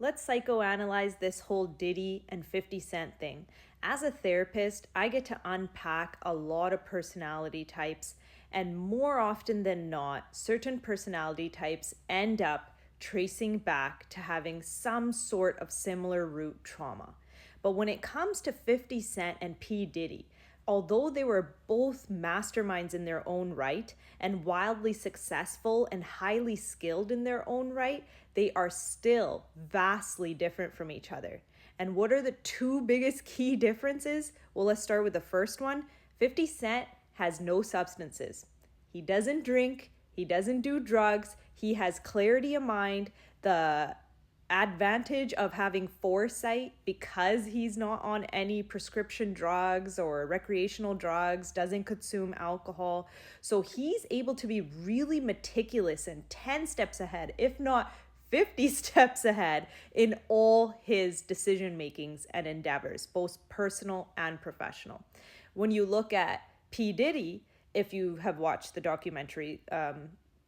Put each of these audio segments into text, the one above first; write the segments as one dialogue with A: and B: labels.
A: Let's psychoanalyze this whole Diddy and 50 Cent thing. As a therapist, I get to unpack a lot of personality types, and more often than not, certain personality types end up tracing back to having some sort of similar root trauma. But when it comes to 50 Cent and P. Diddy, although they were both masterminds in their own right and wildly successful and highly skilled in their own right, they are still vastly different from each other. And what are the two biggest key differences? Well, let's start with the first one. 50 Cent has no substances. He doesn't drink, he doesn't do drugs, he has clarity of mind. The advantage of having foresight, because he's not on any prescription drugs or recreational drugs, doesn't consume alcohol. So he's able to be really meticulous and 10 steps ahead, if not 50 steps ahead in all his decision makings and endeavors, both personal and professional. When you look at P. Diddy, if you have watched the documentary,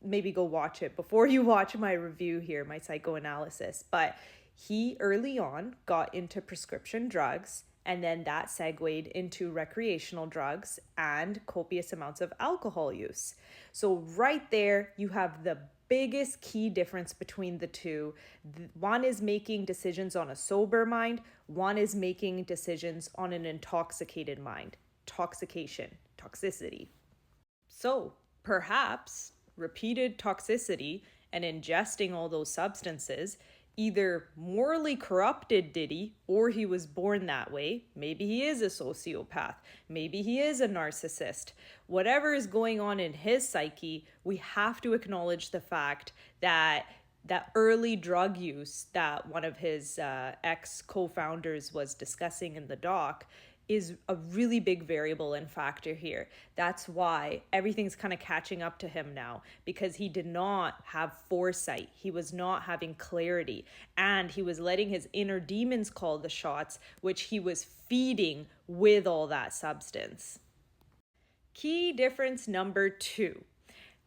A: maybe go watch it before you watch my review here, my psychoanalysis. But he early on got into prescription drugs, and then that segued into recreational drugs and copious amounts of alcohol use. So right there, you have the biggest key difference between the two. One is making decisions on a sober mind, one is making decisions on an intoxicated mind. Toxicity. So perhaps repeated toxicity and ingesting all those substances either morally corrupted Diddy, or he was born that way. Maybe he is a sociopath. Maybe he is a narcissist. Whatever is going on in his psyche, we have to acknowledge the fact that that early drug use that one of his ex-co-founders was discussing in the doc is a really big variable and factor here. That's why everything's kind of catching up to him now, because he did not have foresight. He was not having clarity, and he was letting his inner demons call the shots, which he was feeding with all that substance. Key difference number 2,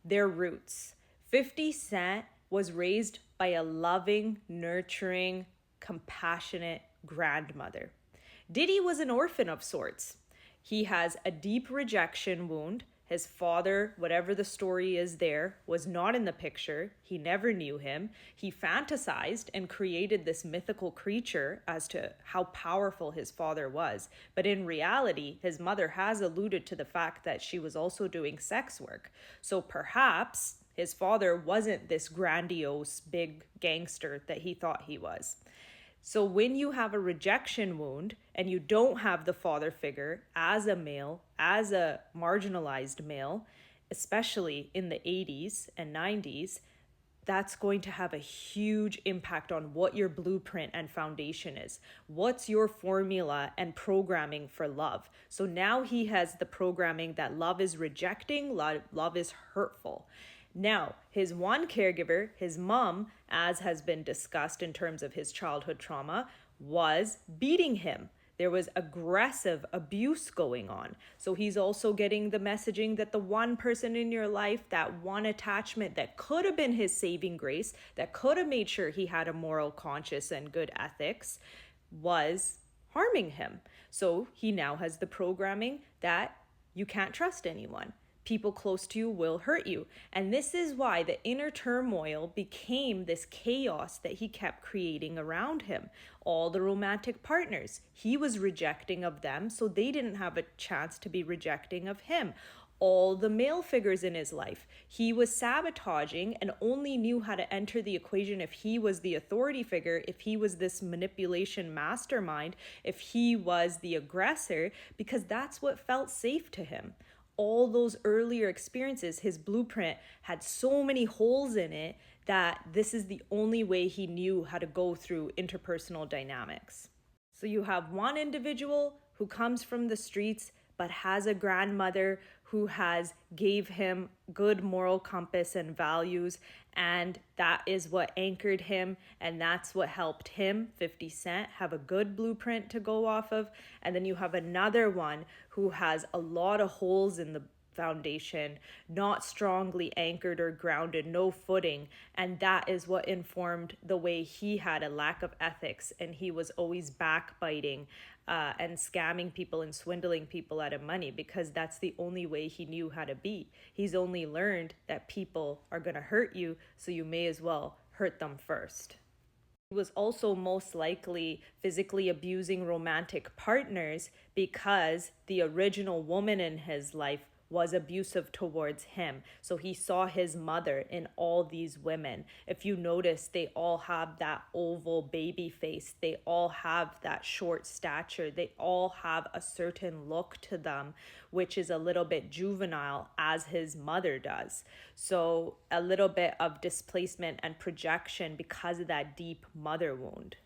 A: their roots. 50 Cent was raised by a loving, nurturing, compassionate grandmother. Diddy was an orphan of sorts. He has a deep rejection wound. His father, whatever the story is there, was not in the picture. He never knew him. He fantasized and created this mythical creature as to how powerful his father was. But in reality, his mother has alluded to the fact that she was also doing sex work. So perhaps his father wasn't this grandiose big gangster that he thought he was. So when you have a rejection wound and you don't have the father figure as a male, as a marginalized male, especially in the 80s and 90s, that's going to have a huge impact on what your blueprint and foundation is. What's your formula and programming for love? So now he has the programming that love is rejecting, love is hurtful. Now, his one caregiver, his mom, as has been discussed in terms of his childhood trauma, was beating him. There was aggressive abuse going on. So he's also getting the messaging that the one person in your life, that one attachment that could have been his saving grace, that could have made sure he had a moral conscience and good ethics, was harming him. So he now has the programming that you can't trust anyone. People close to you will hurt you. And this is why the inner turmoil became this chaos that he kept creating around him. All the romantic partners, he was rejecting of them, so they didn't have a chance to be rejecting of him. All the male figures in his life, he was sabotaging and only knew how to enter the equation if he was the authority figure, if he was this manipulation mastermind, if he was the aggressor, because that's what felt safe to him. All those earlier experiences, his blueprint had so many holes in it that this is the only way he knew how to go through interpersonal dynamics. So you have one individual who comes from the streets but has a grandmother who has gave him good moral compass and values, and that is what anchored him, and that's what helped him, 50 Cent, have a good blueprint to go off of. And then you have another one who has a lot of holes in the foundation, not strongly anchored or grounded, no footing. And that is what informed the way he had a lack of ethics, and he was always backbiting and scamming people and swindling people out of money, because that's the only way he knew how to be. He's only learned that people are going to hurt you, so you may as well hurt them first. He was also most likely physically abusing romantic partners because the original woman in his life was abusive towards him. So he saw his mother in all these women. If you notice, they all have that oval baby face. They all have that short stature. They all have a certain look to them, which is a little bit juvenile, as his mother does. So a little bit of displacement and projection because of that deep mother wound.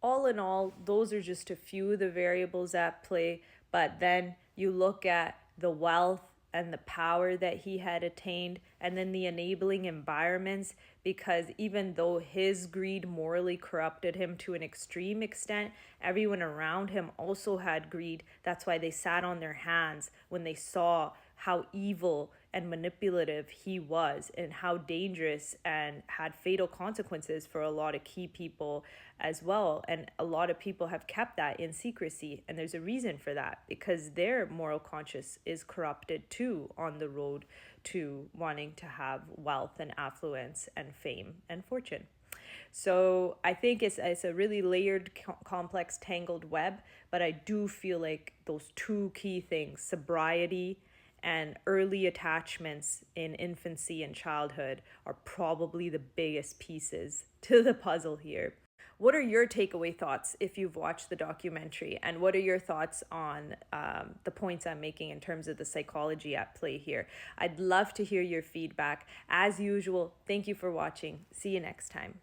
A: All in all, those are just a few of the variables at play. But then you look at the wealth and the power that he had attained, and then the enabling environments, because even though his greed morally corrupted him to an extreme extent, everyone around him also had greed. That's why they sat on their hands when they saw how evil and manipulative he was, and how dangerous and had fatal consequences for a lot of key people as well. And a lot of people have kept that in secrecy, and there's a reason for that, because their moral conscience is corrupted too on the road to wanting to have wealth and affluence and fame and fortune. So I think it's a really layered, complex, tangled web, but I do feel like those two key things, sobriety and early attachments in infancy and childhood, are probably the biggest pieces to the puzzle here. What are your takeaway thoughts if you've watched the documentary? And what are your thoughts on the points I'm making in terms of the psychology at play here? I'd love to hear your feedback. As usual, thank you for watching. See you next time.